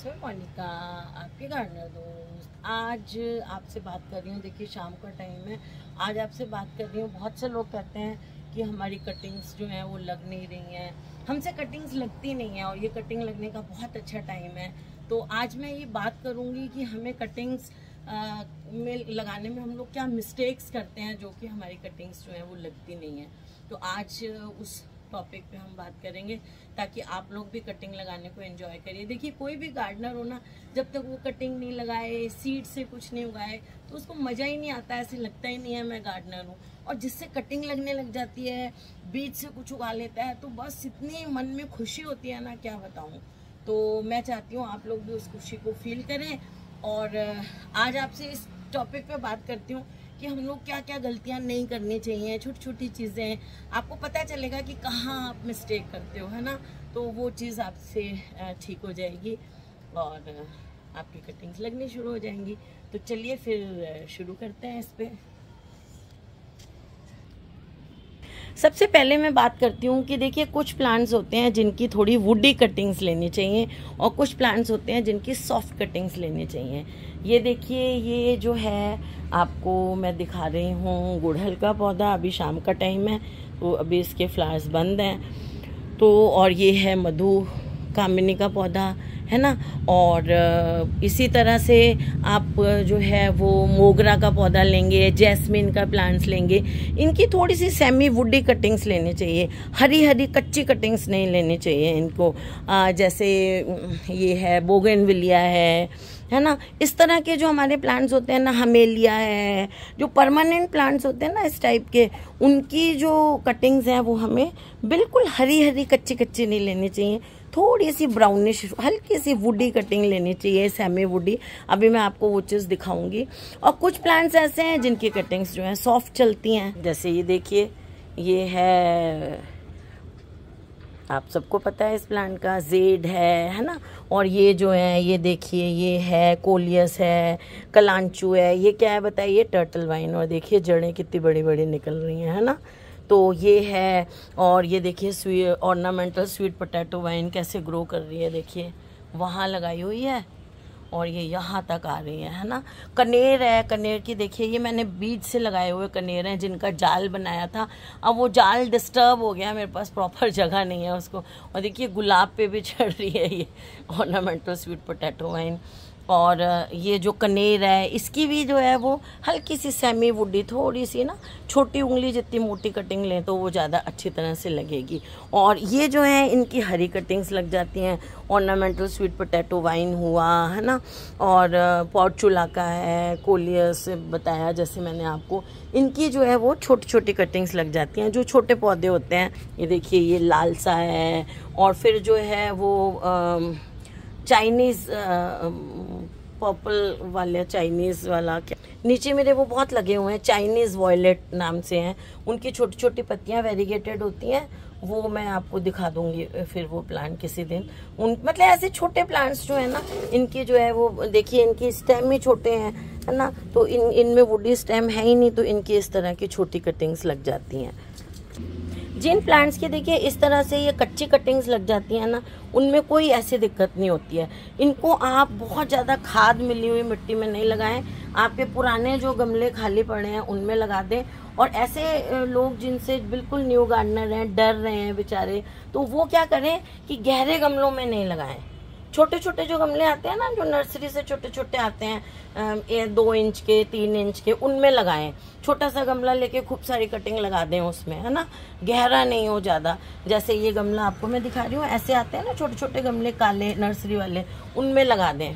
मैं मोनिका, आपकी गार्डनर दोस्त। आज आपसे बात कर रही हूँ। देखिए शाम का टाइम है, आज आपसे बात कर रही हूँ। बहुत से लोग कहते हैं कि हमारी कटिंग्स जो हैं वो लग नहीं रही हैं, हमसे कटिंग्स लगती नहीं है और ये कटिंग लगने का बहुत अच्छा टाइम है। तो आज मैं ये बात करूँगी कि हमें कटिंग्स में लगाने में हम लोग क्या मिस्टेक्स करते हैं जो कि हमारी कटिंग्स जो हैं वो लगती नहीं है। तो आज उस टॉपिक पे हम बात करेंगे ताकि आप लोग भी कटिंग लगाने को एंजॉय करिए। देखिए कोई भी गार्डनर हो ना, जब तक वो कटिंग नहीं लगाए, सीड से कुछ नहीं उगाए, तो उसको मज़ा ही नहीं आता, ऐसे लगता ही नहीं है मैं गार्डनर हूँ। और जिससे कटिंग लगने लग जाती है, बीज से कुछ उगा लेता है, तो बस इतनी मन में खुशी होती है ना, क्या बताऊँ। तो मैं चाहती हूँ आप लोग भी उस खुशी को फील करें। और आज आपसे इस टॉपिक पे बात करती हूँ कि हम लोग क्या क्या गलतियाँ नहीं करनी चाहिए। छोटी छोटी चीज़ें आपको पता चलेगा कि कहाँ आप मिस्टेक करते हो, है ना। तो वो चीज़ आपसे ठीक हो जाएगी और आपकी कटिंग्स लगनी शुरू हो जाएंगी। तो चलिए फिर शुरू करते हैं इस पे। सबसे पहले मैं बात करती हूँ कि देखिए कुछ प्लांट्स होते हैं जिनकी थोड़ी वुडी कटिंग्स लेनी चाहिए और कुछ प्लांट्स होते हैं जिनकी सॉफ्ट कटिंग्स लेनी चाहिए। ये देखिए, ये जो है आपको मैं दिखा रही हूँ गुड़हल का पौधा। अभी शाम का टाइम है तो अभी इसके फ्लावर्स बंद हैं। तो और ये है मधु कामिनी का पौधा, है ना। और इसी तरह से आप जो है वो मोगरा का पौधा लेंगे, जैस्मिन का प्लांट्स लेंगे, इनकी थोड़ी सी सेमी वुडी कटिंग्स लेनी चाहिए। हरी हरी कच्ची कटिंग्स नहीं लेनी चाहिए इनको। जैसे ये है बोगनविलिया है ना। इस तरह के जो हमारे प्लांट्स होते हैं ना, हमेलिया है, जो परमानेंट प्लांट्स होते हैं ना इस टाइप के, उनकी जो कटिंग्स हैं वो हमें बिल्कुल हरी हरी कच्ची कच्ची नहीं लेनी चाहिए। थोड़ी सी ब्राउनिश हल्की सी वुडी कटिंग लेनी चाहिए, सेमी वुडी। अभी मैं आपको वो चीज़ दिखाऊंगी। और कुछ प्लांट्स ऐसे हैं जिनकी कटिंग्स जो हैं सॉफ्ट चलती हैं। जैसे ये देखिए, ये है, आप सबको पता है इस प्लांट का, जेड है ना। और ये जो है, ये देखिए, ये है कोलियस है, कलांचू है। ये क्या है बताइए? Turtle vine. और देखिए जड़ें कितनी बड़ी बड़ी निकल रही हैं, है ना। तो ये है। और ये देखिए sweet ornamental sweet potato wine कैसे ग्रो कर रही है, देखिए वहाँ लगाई हुई है और ये यहाँ तक आ रही है ना। कनेर है, कनेर की देखिए, ये मैंने बीज से लगाए हुए कनेर हैं जिनका जाल बनाया था। अब वो जाल डिस्टर्ब हो गया, मेरे पास प्रॉपर जगह नहीं है उसको। और देखिए गुलाब पे भी चढ़ रही है ये ऑर्नामेंटल स्वीट पोटैटो वाइन। और ये जो कनेर है, इसकी भी जो है वो हल्की सी सेमी वुडी, थोड़ी सी ना छोटी उंगली जितनी मोटी कटिंग लें तो वो ज़्यादा अच्छी तरह से लगेगी। और ये जो है इनकी हरी कटिंग्स लग जाती हैं। ऑर्नामेंटल स्वीट पोटैटो वाइन हुआ, है ना। और पॉर्चुला का है, कोलियस बताया जैसे मैंने आपको, इनकी जो है वो छोटी छोटी कटिंग्स लग जाती हैं। जो छोटे पौधे होते हैं, ये देखिए ये लाल सा है। और फिर जो है वो चाइनीज़ पर्पल वाले, चाइनीज़ वाला क्या, नीचे मेरे वो बहुत लगे हुए हैं, चाइनीज़ वॉयलेट नाम से हैं। उनकी छोटी छोटी पत्तियां वेरीगेटेड होती हैं, वो मैं आपको दिखा दूंगी फिर वो प्लांट किसी दिन। उन मतलब ऐसे छोटे प्लांट्स जो है ना, इनकी जो है वो देखिए, इनकी स्टेम ही छोटे हैं, है ना। तो इनमें वुडी स्टेम है ही नहीं, तो इनकी इस तरह की छोटी कटिंग्स लग जाती हैं। जिन प्लांट्स के देखिए इस तरह से ये कच्ची कटिंग्स लग जाती हैं ना, उनमें कोई ऐसी दिक्कत नहीं होती है। इनको आप बहुत ज़्यादा खाद मिली हुई मिट्टी में नहीं लगाएं, आपके पुराने जो गमले खाली पड़े हैं उनमें लगा दें। और ऐसे लोग जिनसे बिल्कुल न्यू गार्डनर हैं, डर रहे हैं बेचारे, तो वो क्या करें कि गहरे गमलों में नहीं लगाएं। छोटे छोटे जो गमले आते हैं ना, जो नर्सरी से छोटे छोटे आते हैं 2 इंच के, 3 इंच के, उनमें लगाएं। छोटा सा गमला लेके खूब सारी कटिंग लगा दें उसमें, है ना। गहरा नहीं हो ज़्यादा। जैसे ये गमला आपको मैं दिखा रही हूँ, ऐसे आते हैं ना छोटे छोटे गमले काले नर्सरी वाले, उनमें लगा दें।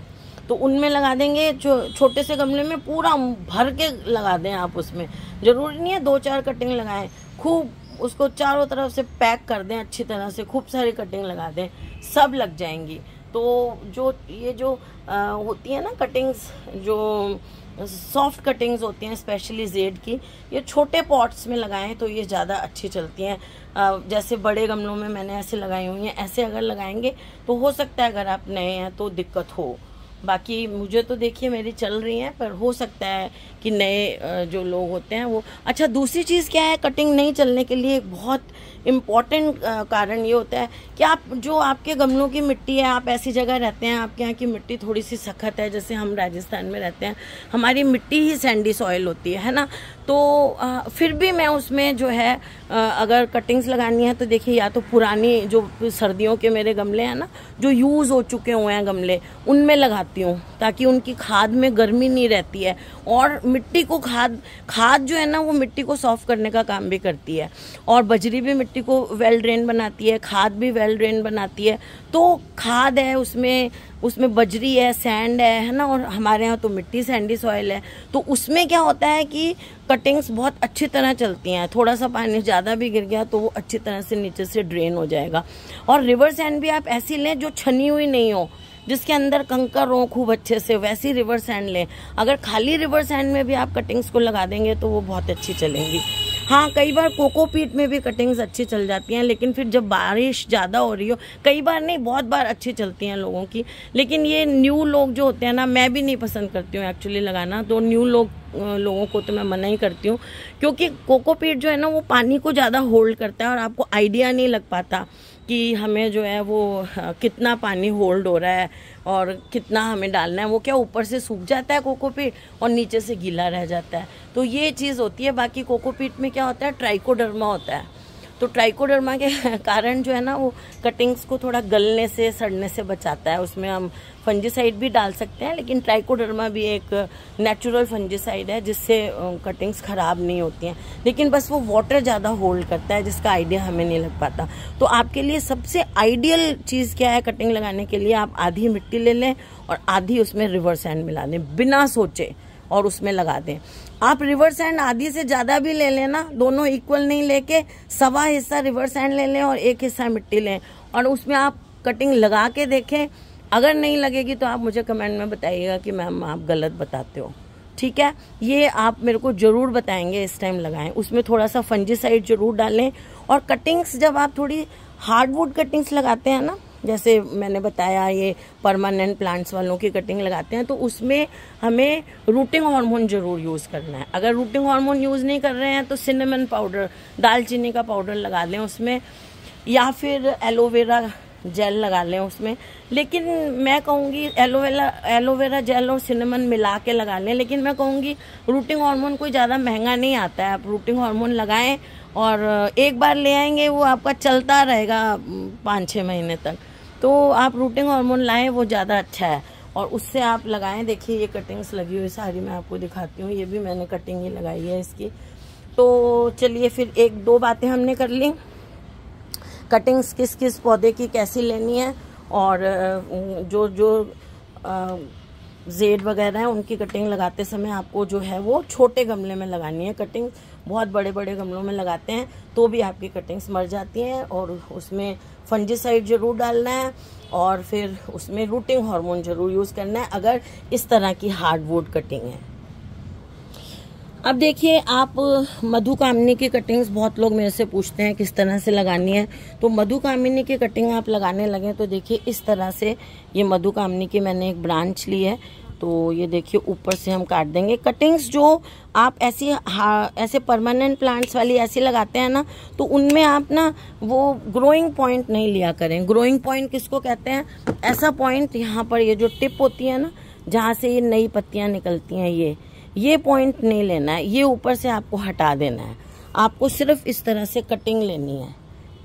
तो उनमें लगा देंगे, जो छोटे से गमले में पूरा भर के लगा दें आप। उसमें ज़रूरी नहीं है 2-4 कटिंग लगाएं, खूब उसको चारों तरफ से पैक कर दें अच्छी तरह से, खूब सारी कटिंग लगा दें, सब लग जाएंगी। तो जो ये जो होती है ना कटिंग्स, जो सॉफ्ट कटिंग्स होती हैं स्पेशली जेड की, ये छोटे पॉट्स में लगाएं तो ये ज़्यादा अच्छी चलती हैं। जैसे बड़े गमलों में मैंने ऐसे लगाई हुई हैं, ऐसे अगर लगाएंगे तो हो सकता है अगर आप नए हैं तो दिक्कत हो। बाकी मुझे तो देखिए मेरी चल रही हैं, पर हो सकता है कि नए जो लोग होते हैं वो। अच्छा, दूसरी चीज़ क्या है कटिंग नहीं चलने के लिए, एक बहुत इम्पॉर्टेंट कारण ये होता है कि आप जो आपके गमलों की मिट्टी है, आप ऐसी जगह रहते हैं, आपके यहाँ की मिट्टी थोड़ी सी सख्त है, जैसे हम राजस्थान में रहते हैं, हमारी मिट्टी ही सैंडी सॉइल होती है ना। तो फिर भी मैं उसमें जो है अगर कटिंग्स लगानी है तो देखिए या तो पुरानी जो सर्दियों के मेरे गमले हैं ना, जो यूज़ हो चुके हुए हैं गमले, उनमें लगाती हूँ, ताकि उनकी खाद में गर्मी नहीं रहती है, और मिट्टी को खाद जो है ना वो मिट्टी को सॉफ्ट करने का काम भी करती है, और बजरी भी मिट्टी को वेल ड्रेन बनाती है, खाद भी वेल ड्रेन बनाती है। तो खाद है उसमें बजरी है, सैंड है ना, और हमारे यहाँ तो मिट्टी सैंडी सॉइल है, तो उसमें क्या होता है कि कटिंग्स बहुत अच्छी तरह चलती हैं। थोड़ा सा पानी ज़्यादा भी गिर गया तो वो अच्छी तरह से नीचे से ड्रेन हो जाएगा। और रिवर सैंड भी आप ऐसी लें जो छनी हुई नहीं हो, जिसके अंदर कंकर हो खूब अच्छे से, वैसी रिवर सैंड लें। अगर खाली रिवर सैंड में भी आप कटिंग्स को लगा देंगे तो वो बहुत अच्छी चलेंगी। हाँ, कई बार कोकोपीट में भी कटिंग्स अच्छी चल जाती हैं, लेकिन फिर जब बारिश ज़्यादा हो रही हो, कई बार नहीं बहुत बार अच्छी चलती हैं लोगों की। लेकिन ये न्यू लोग जो होते हैं ना, मैं भी नहीं पसंद करती हूँ एक्चुअली लगाना, तो न्यू लोगों को तो मैं मना ही करती हूँ, क्योंकि कोकोपीट जो है ना वो पानी को ज़्यादा होल्ड करता है, और आपको आइडिया नहीं लग पाता कि हमें जो है वो कितना पानी होल्ड हो रहा है और कितना हमें डालना है। वो क्या ऊपर से सूख जाता है कोकोपीट और नीचे से गीला रह जाता है, तो ये चीज़ होती है। बाकी कोकोपीट में क्या होता है, ट्राइकोडर्मा होता है, तो ट्राइकोडर्मा के कारण जो है ना वो कटिंग्स को थोड़ा गलने से, सड़ने से बचाता है। उसमें हम फंजीसाइड भी डाल सकते हैं, लेकिन ट्राइकोडर्मा भी एक नेचुरल फंजीसाइड है जिससे कटिंग्स ख़राब नहीं होती हैं, लेकिन बस वो वाटर ज़्यादा होल्ड करता है, जिसका आइडिया हमें नहीं लग पाता। तो आपके लिए सबसे आइडियल चीज़ क्या है कटिंग लगाने के लिए, आप आधी मिट्टी ले लें और आधी उसमें रिवर सैंड मिला दें बिना सोचे, और उसमें लगा दें। आप रिवर सैंड आधी से ज़्यादा भी ले लेना, दोनों इक्वल नहीं लेके सवा हिस्सा रिवर सैंड ले लें और एक हिस्सा मिट्टी लें, और उसमें आप कटिंग लगा के देखें। अगर नहीं लगेगी तो आप मुझे कमेंट में बताइएगा कि मैम आप गलत बताते हो, ठीक है। ये आप मेरे को ज़रूर बताएंगे, इस टाइम लगाएं, उसमें थोड़ा सा फंजीसाइड ज़रूर डालें। और कटिंग्स जब आप थोड़ी हार्डवुड कटिंग्स लगाते हैं ना, जैसे मैंने बताया ये परमानेंट प्लांट्स वालों की कटिंग लगाते हैं, तो उसमें हमें रूटिंग हार्मोन ज़रूर यूज़ करना है। अगर रूटिंग हार्मोन यूज़ नहीं कर रहे हैं तो सिनेमन पाउडर, दालचीनी का पाउडर लगा लें उसमें, या फिर एलोवेरा जेल लगा लें उसमें। लेकिन मैं कहूँगी एलोवेरा जेल और सिनेमन मिला के लगा लें, लेकिन मैं कहूँगी रूटिंग हार्मोन कोई ज़्यादा महंगा नहीं आता है, आप रूटिंग हार्मोन लगाएं और एक बार ले आएंगे, वो आपका चलता रहेगा 5-6 महीने तक। तो आप रूटिंग हार्मोन लाएं, वो ज़्यादा अच्छा है, और उससे आप लगाएं। देखिए ये कटिंग्स लगी हुई सारी मैं आपको दिखाती हूँ, ये भी मैंने कटिंग ही लगाई है इसकी। तो चलिए फिर 1-2 बातें हमने कर ली, कटिंग्स किस किस पौधे की कैसी लेनी है, और जो जेड वगैरह है उनकी कटिंग लगाते समय आपको जो है वो छोटे गमले में लगानी है कटिंग। बहुत बड़े बड़े गमलों में लगाते हैं तो भी आपकी कटिंग्स मर जाती हैं, और उसमें फंजीसाइड ज़रूर डालना है, और फिर उसमें रूटिंग हार्मोन ज़रूर यूज़ करना है अगर इस तरह की हार्डवुड कटिंग है। अब देखिए, आप मधुकामिनी की कटिंग्स बहुत लोग मेरे से पूछते हैं किस तरह से लगानी है, तो मधुकामिनी की कटिंग आप लगाने लगे तो देखिए इस तरह से, ये मधुकामिनी की मैंने एक ब्रांच ली है, तो ये देखिए ऊपर से हम काट देंगे। कटिंग्स जो आप ऐसे परमानेंट प्लांट्स वाली ऐसी लगाते हैं ना, तो उनमें आप ना वो ग्रोइंग पॉइंट नहीं लिया करें। ग्रोइंग पॉइंट किसको कहते हैं, ऐसा पॉइंट यहाँ पर ये जो टिप होती है ना, जहाँ से ये नई पत्तियाँ निकलती हैं, ये पॉइंट नहीं लेना है, ये ऊपर से आपको हटा देना है। आपको सिर्फ इस तरह से कटिंग लेनी है,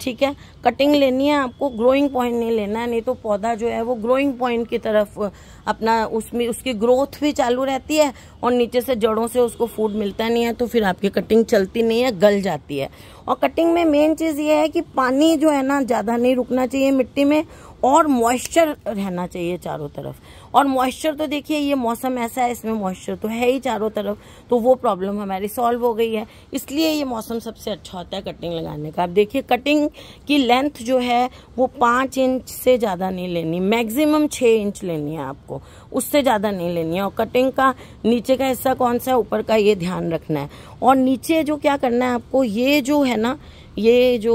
ठीक है, कटिंग लेनी है आपको, ग्रोइंग पॉइंट नहीं लेना है, नहीं तो पौधा जो है वो ग्रोइंग पॉइंट की तरफ अपना उसमें उसकी ग्रोथ भी चालू रहती है, और नीचे से जड़ों से उसको फूड मिलता नहीं है, तो फिर आपकी कटिंग चलती नहीं है, गल जाती है। और कटिंग में मेन चीज़ ये है कि पानी जो है ना ज़्यादा नहीं रुकना चाहिए मिट्टी में, और मॉइस्चर रहना चाहिए चारों तरफ। और मॉइस्चर तो देखिए ये मौसम ऐसा है, इसमें मॉइस्चर तो है ही चारों तरफ, तो वो प्रॉब्लम हमारी सॉल्व हो गई है। इसलिए ये मौसम सबसे अच्छा होता है कटिंग लगाने का। आप देखिए कटिंग की लेंथ जो है वो 5 इंच से ज़्यादा नहीं लेनी, मैक्सिमम 6 इंच लेनी है आपको, उससे ज़्यादा नहीं लेनी है। और कटिंग का नीचे का हिस्सा कौन सा है, ऊपर का, ये ध्यान रखना है। और नीचे जो क्या करना है आपको, ये जो है ना, ये जो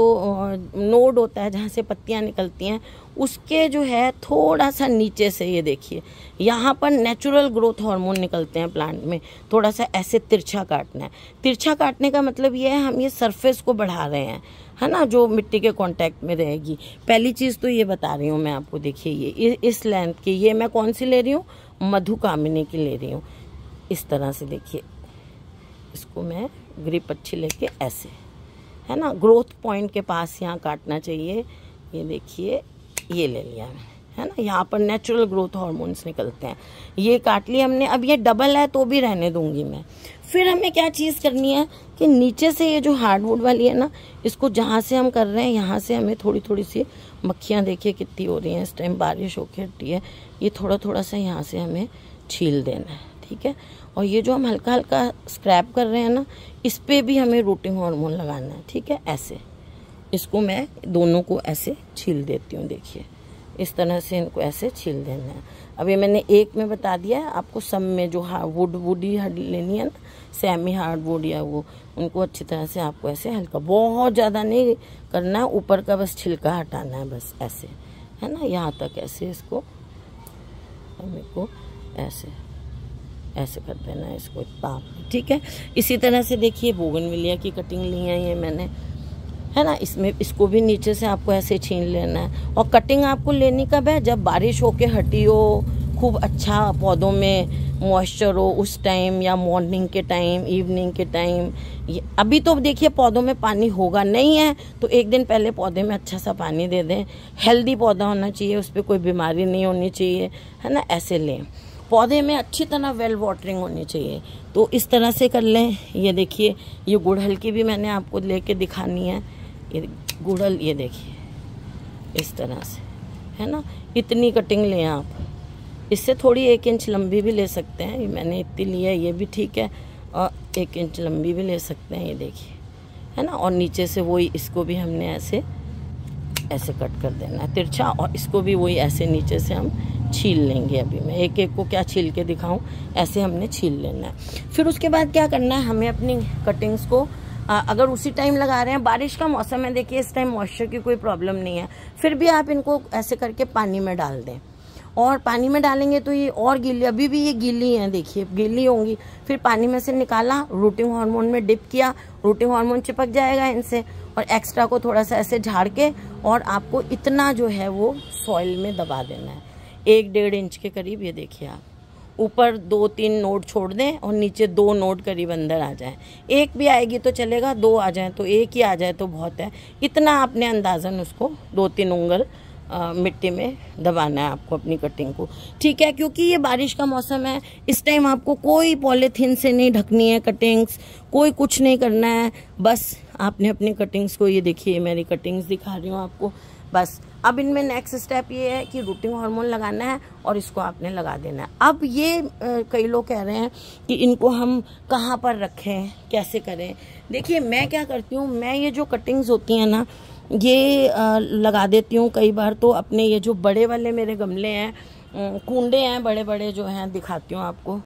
नोड होता है जहाँ से पत्तियाँ निकलती हैं, उसके जो है थोड़ा सा नीचे से ये देखिए, यहाँ पर नेचुरल ग्रोथ हार्मोन निकलते हैं प्लांट में, थोड़ा सा ऐसे तिरछा काटना है। तिरछा काटने का मतलब ये है हम ये सरफेस को बढ़ा रहे हैं, है ना, जो मिट्टी के कांटेक्ट में रहेगी। पहली चीज़ तो ये बता रही हूँ मैं आपको, देखिए ये इस लेंथ की, ये मैं कौन सी ले रही हूँ, मधुकामिनी की ले रही हूँ। इस तरह से देखिए, इसको मैं ग्रिप अच्छी लेके ऐसे, है ना, ग्रोथ पॉइंट के पास यहाँ काटना चाहिए। ये देखिए, ये ले लिया मैंने, है ना, यहाँ पर नेचुरल ग्रोथ हार्मोन्स निकलते हैं, ये काट लिया हमने। अब ये डबल है तो भी रहने दूंगी मैं। फिर हमें क्या चीज़ करनी है कि नीचे से ये जो हार्डवुड वाली है ना, इसको जहाँ से हम कर रहे हैं यहाँ से हमें थोड़ी थोड़ी सी मक्खियाँ देखिए कितनी हो रही हैं, इस टाइम बारिश होके हटी है, ये थोड़ा थोड़ा सा यहाँ से हमें छील देना है, ठीक है। और ये जो हम हल्का हल्का स्क्रैप कर रहे हैं ना, इस पर भी हमें रूटिंग हार्मोन लगाना है, ठीक है। ऐसे इसको मैं दोनों को ऐसे छील देती हूँ, देखिए इस तरह से इनको ऐसे छील देना है। अब ये मैंने एक में बता दिया है, आपको सब में जो वुडी हड लेनी है ना, सेमी हार्डवुड या वो, उनको अच्छी तरह से आपको ऐसे हल्का, बहुत ज़्यादा नहीं करना है, ऊपर का बस छिलका हटाना है बस, ऐसे, है ना, यहाँ तक ऐसे इसको हमें को ऐसे ऐसे कर देना है इसको ताप, ठीक है। इसी तरह से देखिए बोगनविलिया की कटिंग ली है ये मैंने, है ना, इसमें इसको भी नीचे से आपको ऐसे छीन लेना है। और कटिंग आपको लेनी कब है, जब बारिश होके हटी हो, खूब अच्छा पौधों में मॉइस्चर हो उस टाइम, या मॉर्निंग के टाइम, इवनिंग के टाइम। अभी तो देखिए पौधों में पानी होगा नहीं है, तो एक दिन पहले पौधे में अच्छा सा पानी दे दें। हेल्दी पौधा होना चाहिए, उस पर कोई बीमारी नहीं होनी चाहिए, है ना, ऐसे लें। पौधे में अच्छी तरह वेल वाटरिंग होनी चाहिए, तो इस तरह से कर लें। ये देखिए, ये गुड़हल की भी मैंने आपको लेके दिखानी है, ये गुड़हल, ये देखिए इस तरह से, है ना, इतनी कटिंग लें आप। इससे थोड़ी 1 इंच लंबी भी ले सकते हैं, ये मैंने इतनी ली है, ये भी ठीक है। और 1 इंच लंबी भी ले सकते हैं, ये देखिए, है ना। और नीचे से वही, इसको भी हमने ऐसे ऐसे कट कर देना है तिरछा, और इसको भी वही ऐसे नीचे से हम छील लेंगे। अभी मैं एक एक को क्या छील के दिखाऊं, ऐसे हमने छील लेना है। फिर उसके बाद क्या करना है, हमें अपनी कटिंग्स को अगर उसी टाइम लगा रहे हैं, बारिश का मौसम है, देखिए इस टाइम मॉइस्चर की कोई प्रॉब्लम नहीं है, फिर भी आप इनको ऐसे करके पानी में डाल दें। और पानी में डालेंगे तो ये और गीली, अभी भी ये गीली हैं, देखिए गीली होंगी। फिर पानी में से निकाला, रूटिंग हार्मोन में डिप किया, रूटिंग हार्मोन चिपक जाएगा इनसे, और एक्स्ट्रा को थोड़ा सा ऐसे झाड़ के, और आपको इतना जो है वो सॉइल में दबा देना है, 1-1.5 इंच के करीब। ये देखिए आप ऊपर 2-3 नोड छोड़ दें और नीचे 2 नोड करीब अंदर आ जाए। एक भी आएगी तो चलेगा, 2 आ जाए तो, एक ही आ जाए तो बहुत है। इतना आपने अंदाजन उसको 2-3 उंगल मिट्टी में दबाना है आपको अपनी कटिंग को, ठीक है। क्योंकि ये बारिश का मौसम है, इस टाइम आपको कोई पॉलीथीन से नहीं ढकनी है कटिंग्स, कोई कुछ नहीं करना है, बस आपने अपनी कटिंग्स को, ये देखिए मेरी कटिंग्स दिखा रही हूँ आपको, बस। अब इनमें नेक्स्ट स्टेप ये है कि रूटिंग हार्मोन लगाना है और इसको आपने लगा देना है। अब ये कई लोग कह रहे हैं कि इनको हम कहाँ पर रखें, कैसे करें। देखिए मैं क्या करती हूँ, मैं ये जो कटिंग्स होती हैं ना, ये लगा देती हूँ कई बार तो अपने, ये जो बड़े वाले मेरे गमले हैं, कुंडे हैं बड़े बड़े जो हैं, दिखाती हूँ आपको।